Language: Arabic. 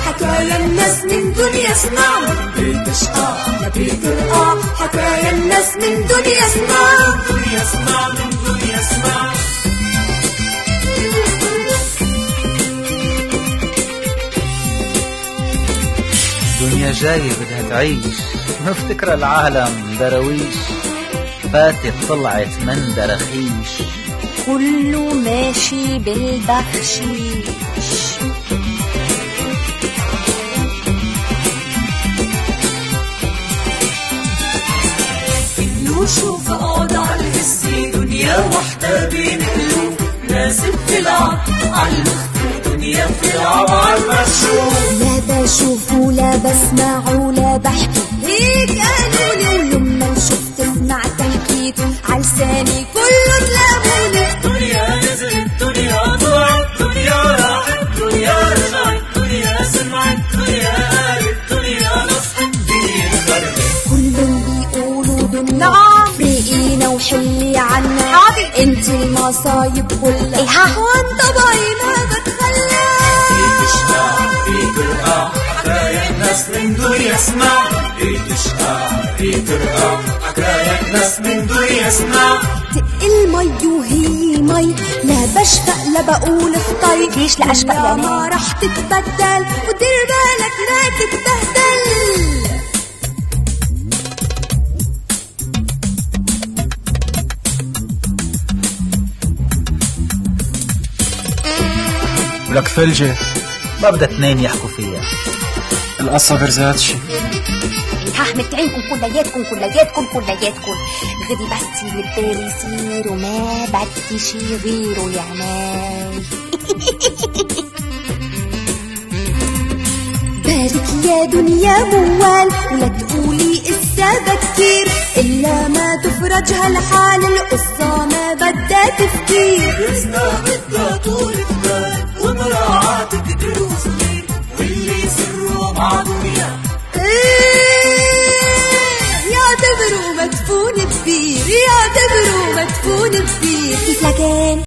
حكايا الناس من دنيا اسمع، بيت شقا يا بيت رقا، حكايا الناس من دنيا اسمع، من دنيا اسمع، من دنيا اسمع. دنيا جاية بدها تعيش، مفتكرة العالم درويش، فاتت طلعت من دراخيش، كله ماشي بالبخشيش. شوف اقعد على الهسي، دنيا وحدة بين قلوب، ناس بتلعب على المخ، دنيا بتلعب على المشروب. لا بشوف ولا بسمع ولا بحكي، هيك قالولي، ولما شفت اسمع تنكيت عالساني كله تلاموني. دنيا نزلت، دنيا طلعت، دنيا راحت، دنيا رجعت، دنيا سمعت، دنيا قالت، دنيا نصحت، دنيا خربت. كلهم بيقولوا دنيا فرقينا وحلي عنا، انت المصايب كلها وانت باي ما بتخلى. بيت شقا بيت رقا، حكايا الناس من دنيا اسمع، بيت شقا بيت رقا، حكايا الناس من دنيا اسمع. تقل مي وهي مي، لا بشفق لا بقول خطي، ليش لا اشفق يا ما رح تتبدل، ودير بالك لا تتبهدل. ولك ثلجة ما بدها اثنين يحكوا فيها، القصة برزاتشي. ها متعينكم كلياتكم كلياتكم كلياتكم، غدي بس اللي يصير وما بدي شي غيره يا عماي. بارك يا دنيا موال، ولا تقولي إسا بكير، إلا ما تفرج هالحال، القصة ما بدها تفكير. رزقنا بدها طول بال ومراعاة كتير وصغير، واللي سره مع دنيا يعتبروا مدفون كبير، يعتبروا مدفون كبير. كيف لكان